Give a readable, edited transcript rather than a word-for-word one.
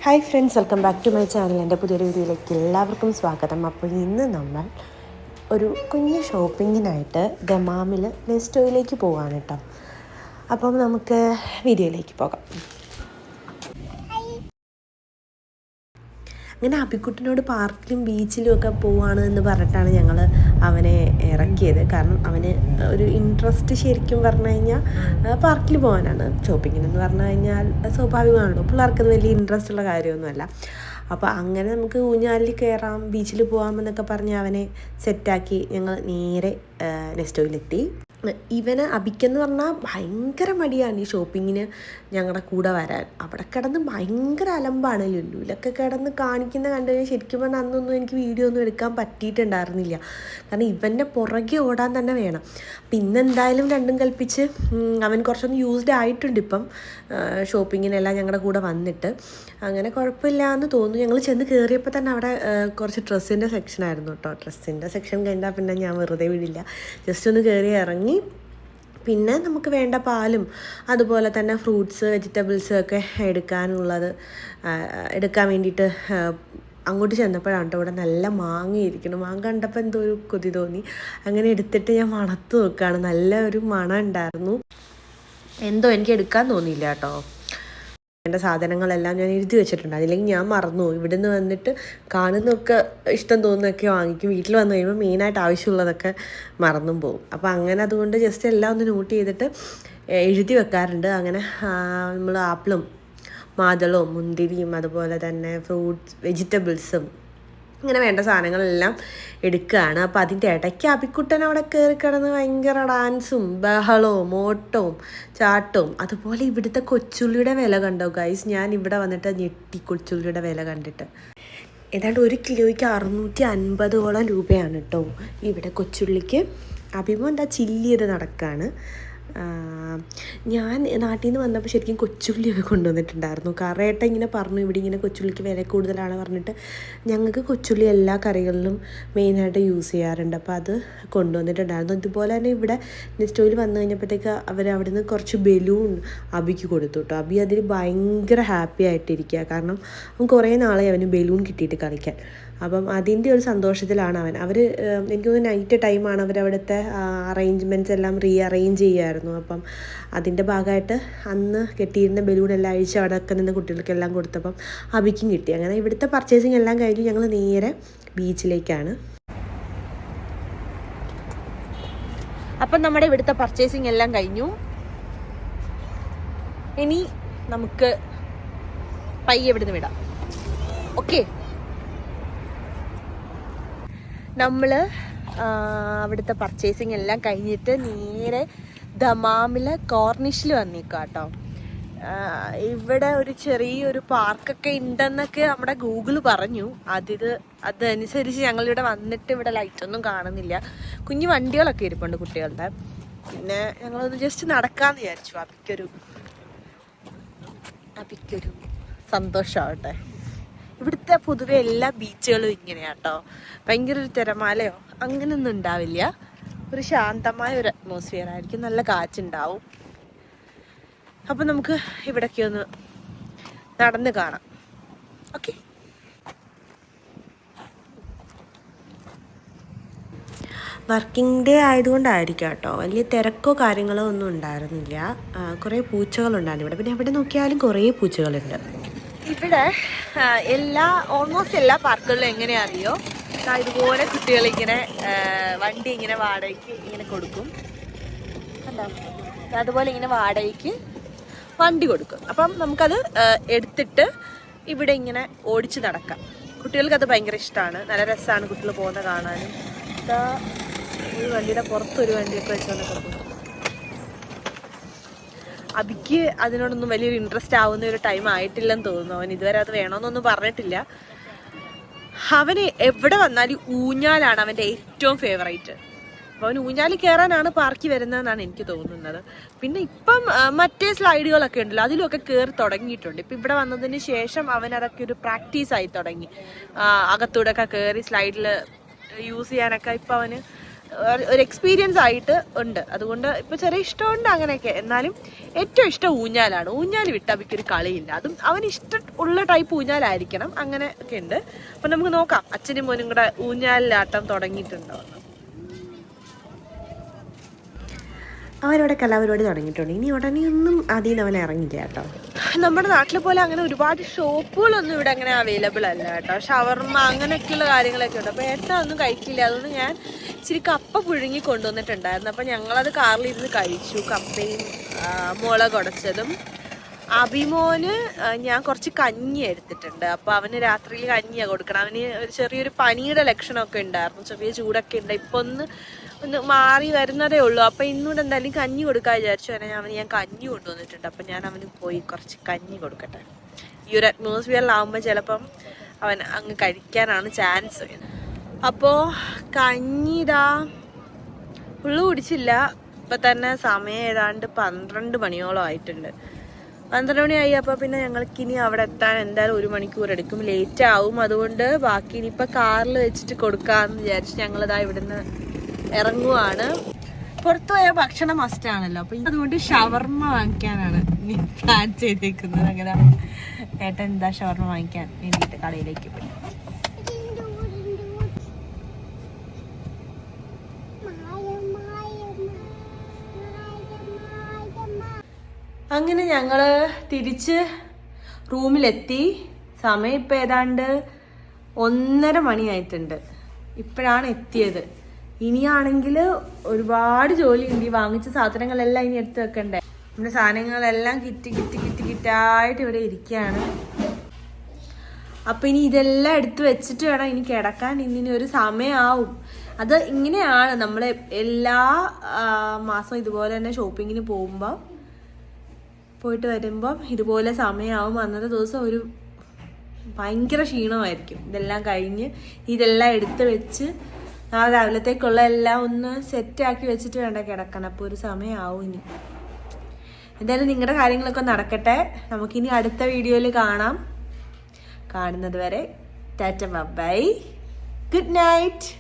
Hi friends, welcome back to my channel. എൻ്റെ പുതിയൊരു വീഡിയോയിലേക്ക് എല്ലാവർക്കും സ്വാഗതം. അപ്പോൾ ഇന്ന് നമ്മൾ ഒരു കുഞ്ഞ് ഷോപ്പിങ്ങിനായിട്ട് ദമാമിൽ നെസ്റ്റോയിലേക്ക് പോവാണ് കേട്ടോ. അപ്പം നമുക്ക് വീഡിയോയിലേക്ക് പോകാം. അങ്ങനെ അബിക്കുട്ടനോട് പാർക്കിലും ബീച്ചിലും ഒക്കെ പോവാണ് എന്ന് പറഞ്ഞിട്ടാണ് ഞങ്ങൾ അവനെ ഇറക്കിയത്. കാരണം അവന് ഒരു ഇൻട്രസ്റ്റ് ശരിക്കും പറഞ്ഞു കഴിഞ്ഞാൽ പാർക്കിൽ പോകാനാണ്. ഷോപ്പിങ്ങിനെന്ന് പറഞ്ഞു കഴിഞ്ഞാൽ സ്വാഭാവികമാണല്ലോ, പിള്ളേർക്കത് വലിയ ഇൻട്രസ്റ്റ് ഉള്ള കാര്യമൊന്നുമല്ല. അപ്പോൾ അങ്ങനെ നമുക്ക് ഊഞ്ഞാലിൽ കയറാം, ബീച്ചിൽ പോകാമെന്നൊക്കെ പറഞ്ഞ് അവനെ സെറ്റാക്കി ഞങ്ങൾ നേരെ നെസ്റ്റോയിലെത്തി. ഇവന് അബിക്കെന്ന് പറഞ്ഞാൽ ഭയങ്കര മടിയാണ് ഈ ഷോപ്പിങ്ങിന് ഞങ്ങളുടെ കൂടെ വരാൻ. അവിടെ കിടന്ന് ഭയങ്കര അലമ്പാണ്. ലുലുവിലൊക്കെ കിടന്ന് കാണിക്കുന്ന കണ്ടു കഴിഞ്ഞാൽ ശരിക്കും പറഞ്ഞാൽ അന്നൊന്നും എനിക്ക് വീഡിയോ ഒന്നും എടുക്കാൻ പറ്റിയിട്ടുണ്ടായിരുന്നില്ല. കാരണം ഇവൻ്റെ പുറകെ ഓടാൻ തന്നെ വേണം. പിന്നെ എന്തായാലും രണ്ടും കൽപ്പിച്ച് അവൻ കുറച്ചൊന്ന് യൂസ്ഡ് ആയിട്ടുണ്ട് ഇപ്പം ഷോപ്പിങ്ങിനെല്ലാം ഞങ്ങളുടെ കൂടെ വന്നിട്ട്. അങ്ങനെ കുഴപ്പമില്ല എന്ന് തോന്നുന്നു. ഞങ്ങൾ ചെന്ന് കയറിയപ്പോൾ തന്നെ അവിടെ കുറച്ച് ഡ്രസ്സിൻ്റെ സെക്ഷനായിരുന്നു കേട്ടോ. ഡ്രസ്സിൻ്റെ സെക്ഷൻ കഴിഞ്ഞാൽ പിന്നെ ഞാൻ വെറുതെ വിടില്ല, ജസ്റ്റ് ഒന്ന് കയറി ഇറങ്ങി. പിന്നെ നമുക്ക് വേണ്ട പാലും അതുപോലെ തന്നെ ഫ്രൂട്ട്സ്, വെജിറ്റബിൾസ് ഒക്കെ എടുക്കാൻ വേണ്ടിയിട്ട് അങ്ങോട്ട് ചെന്നപ്പോഴാണ് കേട്ടോ ഇവിടെ നല്ല മാങ്ങയിരിക്കണം. മാങ്ങ കണ്ടപ്പോൾ എന്തോ ഒരു കൊതി തോന്നി. അങ്ങനെ എടുത്തിട്ട് ഞാൻ മണത്ത് നോക്കുകയാണ്. നല്ല ഒരു മണം ഉണ്ടായിരുന്നു. എന്തോ എനിക്ക് എടുക്കാൻ തോന്നിയില്ല കേട്ടോ. വേണ്ട സാധനങ്ങളെല്ലാം ഞാൻ എഴുതി വെച്ചിട്ടുണ്ട്, അതില്ലെങ്കിൽ ഞാൻ മറന്നു പോകും. ഇവിടെ നിന്ന് വന്നിട്ട് കാണുന്നതൊക്കെ ഇഷ്ടം തോന്നുന്നതൊക്കെ വാങ്ങിക്കും. വീട്ടിൽ വന്നു കഴിയുമ്പോൾ മെയിനായിട്ട് ആവശ്യമുള്ളതൊക്കെ മറന്നും പോകും. അപ്പോൾ അങ്ങനെ അതുകൊണ്ട് ജസ്റ്റ് എല്ലാം ഒന്ന് നോട്ട് ചെയ്തിട്ട് എഴുതി വെക്കാറുണ്ട്. അങ്ങനെ നമ്മൾ ആപ്പിളും മാതളവും മുന്തിരിയും അതുപോലെ തന്നെ ഫ്രൂട്ട്സ്, വെജിറ്റബിൾസും ഇങ്ങനെ വേണ്ട സാധനങ്ങളെല്ലാം എടുക്കുകയാണ്. അപ്പോൾ അതിൻ്റെ ഇടയ്ക്ക് അബിക്കുട്ടൻ അവിടെ കയറി കിടന്ന് ഭയങ്കര ഡാൻസും ബഹളവും ഓട്ടവും ചാട്ടവും. അതുപോലെ ഇവിടുത്തെ കൊച്ചുള്ളിയുടെ വില കണ്ടോ ഗൈസ്? ഞാൻ ഇവിടെ വന്നിട്ട് ഞെട്ടി കൊച്ചുള്ളിയുടെ വില കണ്ടിട്ട്. ഏതാണ്ട് 1 കിലോയ്ക്ക് 650ഓളം രൂപയാണ് കേട്ടോ ഇവിടെ കൊച്ചുള്ളിക്ക്. അഭിമോ എന്താ ചില്ലി ചെയ്ത് നടക്കുകയാണ്. ഞാൻ നാട്ടിൽ നിന്ന് വന്നപ്പോൾ ശരിക്കും കൊച്ചുള്ളിയൊക്കെ കൊണ്ടുവന്നിട്ടുണ്ടായിരുന്നു. കറയേട്ട ഇങ്ങനെ പറഞ്ഞു ഇവിടെ ഇങ്ങനെ കൊച്ചുള്ളിക്ക് വില കൂടുതലാണ് പറഞ്ഞിട്ട്. ഞങ്ങൾക്ക് കൊച്ചുള്ളി എല്ലാ കറികളിലും മെയിനായിട്ട് യൂസ് ചെയ്യാറുണ്ട്. അപ്പോൾ അത് കൊണ്ടുവന്നിട്ടുണ്ടായിരുന്നു. ഇതുപോലെ തന്നെ ഇവിടെ നെസ്റ്റോയിൽ വന്നു കഴിഞ്ഞപ്പോഴത്തേക്ക് അവർ അവിടെ നിന്ന് കുറച്ച് ബലൂൺ അബിക്ക് കൊടുത്തു കേട്ടോ. അബി അതിൽ ഭയങ്കര ഹാപ്പി ആയിട്ടിരിക്കുക. കാരണം അവൻ കുറേ നാളെ അവന് ബലൂൺ കിട്ടിയിട്ട് കളിക്കാൻ. അപ്പം അതിൻ്റെ ഒരു സന്തോഷത്തിലാണ് അവൻ. എനിക്ക് തോന്നുന്നു നൈറ്റ് ടൈമാണ് അവരവിടുത്തെ അറേഞ്ച്മെൻറ്റ്സ് എല്ലാം അറേഞ്ച് ചെയ്യുമായിരുന്നു. അപ്പം അതിൻ്റെ ഭാഗമായിട്ട് അന്ന് കെട്ടിയിരുന്ന ബലൂണെല്ലാം അഴിച്ച് അവിടെ ഒക്കെ നിന്ന് കുട്ടികൾക്കെല്ലാം കൊടുത്തപ്പം അബിക്കും കിട്ടി. അങ്ങനെ ഇവിടുത്തെ പർച്ചേസിങ് എല്ലാം കഴിഞ്ഞു ഞങ്ങൾ നേരെ ബീച്ചിലേക്കാണ്. അപ്പം നമ്മുടെ ഇവിടുത്തെ പർച്ചേസിങ് എല്ലാം കഴിഞ്ഞു. ഇനി നമുക്ക് പയ്യെ ഇവിടുന്ന് വിടാം. ഓക്കെ, നമ്മൾ അവിടുത്തെ പർച്ചേസിങ് എല്ലാം കഴിഞ്ഞിട്ട് നേരെ ദമാമിലെ കോർണിഷിൽ വന്നേക്കാം കേട്ടോ. ഇവിടെ ഒരു ചെറിയൊരു പാർക്കൊക്കെ ഉണ്ടെന്നൊക്കെ നമ്മുടെ ഗൂഗിൾ പറഞ്ഞു. അതനുസരിച്ച് ഞങ്ങളിവിടെ വന്നിട്ട് ഇവിടെ ലൈറ്റൊന്നും കാണുന്നില്ല. കുഞ്ഞു വണ്ടികളൊക്കെ ഇരിപ്പുണ്ട് കുട്ടികളുടെ. പിന്നെ ഞങ്ങളൊന്ന് ജസ്റ്റ് നടക്കാമെന്ന് വിചാരിച്ചു. അബിക്കൊരു സന്തോഷമാവട്ടെ. ഇവിടുത്തെ പൊതുവെ എല്ലാ ബീച്ചുകളും ഇങ്ങനെയാട്ടോ. ഭയങ്കര ഒരു തിരമാലയോ അങ്ങനെയൊന്നും ഉണ്ടാവില്ല. ഒരു ശാന്തമായ ഒരു അറ്റ്മോസ്ഫിയർ ആയിരിക്കും, നല്ല കാറ്റുണ്ടാവും. അപ്പം നമുക്ക് ഇവിടേക്ക് ഒന്ന് നടന്ന് കാണാം. ഓക്കെ, വർക്കിംഗ് ഡേ ആയതുകൊണ്ടായിരിക്കും കേട്ടോ. വലിയ തിരക്കോ കാര്യങ്ങളോ ഒന്നും ഉണ്ടായിരുന്നില്ല. കുറേ പൂച്ചകളുണ്ടായിരുന്നു ഇവിടെ. പിന്നെ എവിടെ നോക്കിയാലും കുറേ പൂച്ചകളുണ്ട്. ഇവിടെ ഓൾമോസ്റ്റ് എല്ലാ പാർക്കുകളിലും എങ്ങനെയാ അറിയോ, ഇതുപോലെ കുട്ടികളിങ്ങനെ വണ്ടി ഇങ്ങനെ വാടകയ്ക്ക് ഇങ്ങനെ കൊടുക്കും. കണ്ടോ, അതുപോലെ ഇങ്ങനെ വാടകയ്ക്ക് വണ്ടി കൊടുക്കും. അപ്പം നമുക്കത് എടുത്തിട്ട് ഇവിടെ ഇങ്ങനെ ഓടിച്ച് നടക്കാം. കുട്ടികൾക്കത് ഭയങ്കര ഇഷ്ടമാണ്, നല്ല രസമാണ് കുട്ടികൾ പോകുന്ന കാണാനും. ഒരു വണ്ടിയുടെ പുറത്തൊരു വണ്ടിയൊക്കെ വെച്ചോണ്ടൊക്കെ പോകും. അബിക്ക് അതിനോടൊന്നും വലിയൊരു ഇൻട്രസ്റ്റ് ആവുന്ന ഒരു ടൈം ആയിട്ടില്ലെന്ന് തോന്നുന്നു. അവൻ ഇതുവരെ അത് വേണമെന്നൊന്നും പറഞ്ഞിട്ടില്ല. അവന് എവിടെ വന്നാലും ഊഞ്ഞാലാണ് അവൻ്റെ ഏറ്റവും ഫേവറേറ്റ്. അപ്പോൾ അവൻ ഊഞ്ഞാലിൽ കയറാനാണ് പാർക്കിൽ വരുന്നതെന്നാണ് എനിക്ക് തോന്നുന്നത്. പിന്നെ ഇപ്പം മറ്റേ സ്ലൈഡുകളൊക്കെ ഉണ്ടല്ലോ, അതിലൊക്കെ കയറി തുടങ്ങിയിട്ടുണ്ട്. ഇപ്പം ഇവിടെ വന്നതിന് ശേഷം അവൻ അതൊക്കെ ഒരു പ്രാക്ടീസായി തുടങ്ങി. അകത്തൂടെയൊക്കെ കയറി സ്ലൈഡിൽ യൂസ് ചെയ്യാനൊക്കെ ഇപ്പം അവന് ഒരു എക്സ്പീരിയൻസ് ആയിട്ട് ഉണ്ട്. അതുകൊണ്ട് ഇപ്പോൾ ചെറിയ ഇഷ്ടമുണ്ട് അങ്ങനെയൊക്കെ. എന്നാലും ഏറ്റവും ഇഷ്ടം ഊഞ്ഞാലാണ്. ഊഞ്ഞാൽ വിട്ടാൽ അബിക്കൊരു കളിയില്ല. അതും അവന് ഇഷ്ടമുള്ള ടൈപ്പ് ഊഞ്ഞാലായിരിക്കണം. അങ്ങനെ ഒക്കെ ഉണ്ട്. അപ്പം നമുക്ക് നോക്കാം അച്ഛനും മോനും കൂടെ ഊഞ്ഞാലിലാട്ടം തുടങ്ങിയിട്ടുണ്ടോ. അവനവിടെ കലാപരിപാടി തുടങ്ങിയിട്ടുണ്ട്. ഇനി ഉടനെ ഒന്നും അതിൽ നിന്ന് അവൻ ഇറങ്ങില്ല കേട്ടോ. നമ്മുടെ നാട്ടിലെ പോലെ അങ്ങനെ ഒരുപാട് ഷോപ്പുകളൊന്നും ഇവിടെ അങ്ങനെ അവൈലബിൾ അല്ല കേട്ടോ. ഷവർമ്മ അങ്ങനെയൊക്കെയുള്ള കാര്യങ്ങളൊക്കെ ഉണ്ട്. അപ്പോൾ ഏട്ടാ ഒന്നും കഴിക്കില്ല. അതുകൊണ്ട് ഞാൻ ഇച്ചിരി കപ്പ പുഴുങ്ങി കൊണ്ടുവന്നിട്ടുണ്ടായിരുന്നു. അപ്പോൾ ഞങ്ങളത് കാറിലിരുന്ന് കഴിച്ചു. കപ്പയും മുളക് ഉടച്ചതും. അഭിമോന് ഞാൻ കുറച്ച് കഞ്ഞി എടുത്തിട്ടുണ്ട്. അപ്പോൾ അവന് രാത്രിയിൽ കഞ്ഞിയാണ് കൊടുക്കണം. അവന് ചെറിയൊരു പനിയുടെ ലക്ഷണമൊക്കെ ഉണ്ടായിരുന്നു. ചെറിയ ചൂടൊക്കെ ഉണ്ട്. ഇപ്പോൾ ഒന്ന് മാറി വരുന്നതേ ഉള്ളൂ. അപ്പോൾ ഇന്നൂടെ എന്തായാലും കഞ്ഞി കൊടുക്കാൻ വിചാരിച്ചു. അവന് ഞാൻ കഞ്ഞി കൊണ്ടുവന്നിട്ടുണ്ട്. അപ്പം ഞാൻ അവന് പോയി കുറച്ച് കഞ്ഞി കൊടുക്കട്ടെ. ഈ ഒരു അറ്റ്മോസ്ഫിയറിലാവുമ്പോൾ ചിലപ്പം അവൻ അങ്ങ് കഴിക്കാനാണ് ചാൻസ്. അപ്പോൾ കഞ്ഞി ഇതാ ഫുള്ള് കുടിച്ചില്ല. ഇപ്പം തന്നെ സമയം ഏതാണ്ട് 12 മണിയോളം ആയിട്ടുണ്ട്. 12 മണിയായി. അപ്പോൾ പിന്നെ ഞങ്ങൾക്കിനി അവിടെ എത്താൻ എന്തായാലും 1 മണിക്കൂർ എടുക്കും. ലേറ്റ് ആവും. അതുകൊണ്ട് ബാക്കി ഇനിയിപ്പോൾ കാറിൽ വെച്ചിട്ട് കൊടുക്കാമെന്ന് വിചാരിച്ച് ഞങ്ങളിതാ ഇവിടുന്ന് ഇറങ്ങുവാണ്. പുറത്തു പോയ ഭക്ഷണം മസ്റ്റാണല്ലോ. അപ്പോൾ അതുകൊണ്ട് ഷവർമ്മ വാങ്ങിക്കാനാണ് ഇനി പ്ലാൻ ചെയ്തേക്കുന്നത്. അങ്ങനെ ഏട്ടൻ എന്താ ഷവർമ്മ വാങ്ങിക്കാൻ വേണ്ടിയിട്ട് കടയിലേക്ക് പോയി. അങ്ങനെ ഞങ്ങൾ തിരിച്ച് റൂമിലെത്തി. സമയം ഇപ്പം ഏതാണ്ട് 1:30 മണിയായിട്ടുണ്ട്. ഇപ്പോഴാണ് എത്തിയത്. ഇനിയാണെങ്കിൽ ഒരുപാട് ജോലിയുണ്ട്. ഈ വാങ്ങിച്ച സാധനങ്ങളെല്ലാം ഇനി എടുത്ത് വെക്കണ്ടേ. നമ്മുടെ സാധനങ്ങളെല്ലാം കിറ്റായിട്ട് ഇവിടെ ഇരിക്കുകയാണ്. അപ്പം ഇനി ഇതെല്ലാം എടുത്ത് വെച്ചിട്ട് വേണം ഇനി കിടക്കാൻ. ഇനി ഒരു സമയമാവും. അത് ഇങ്ങനെയാണ് നമ്മൾ എല്ലാ മാസവും ഇതുപോലെ തന്നെ ഷോപ്പിങ്ങിന് പോയിട്ട് വരുമ്പം ഇതുപോലെ സമയമാവും. അന്നത്തെ ദിവസം ഒരു ഭയങ്കര ക്ഷീണമായിരിക്കും. ഇതെല്ലാം കഴിഞ്ഞ് ഇതെല്ലാം എടുത്ത് വെച്ച് രാവിലത്തേക്കുള്ള എല്ലാം ഒന്ന് സെറ്റാക്കി വെച്ചിട്ട് വേണ്ട കിടക്കണം. അപ്പോൾ ഒരു സമയമാവും ഇനി. എന്തായാലും നിങ്ങളുടെ കാര്യങ്ങളൊക്കെ നടക്കട്ടെ. നമുക്കിനി അടുത്ത വീഡിയോയിൽ കാണാം. കാണുന്നത് വരെ ടാറ്റ ബൈ, ഗുഡ് നൈറ്റ്.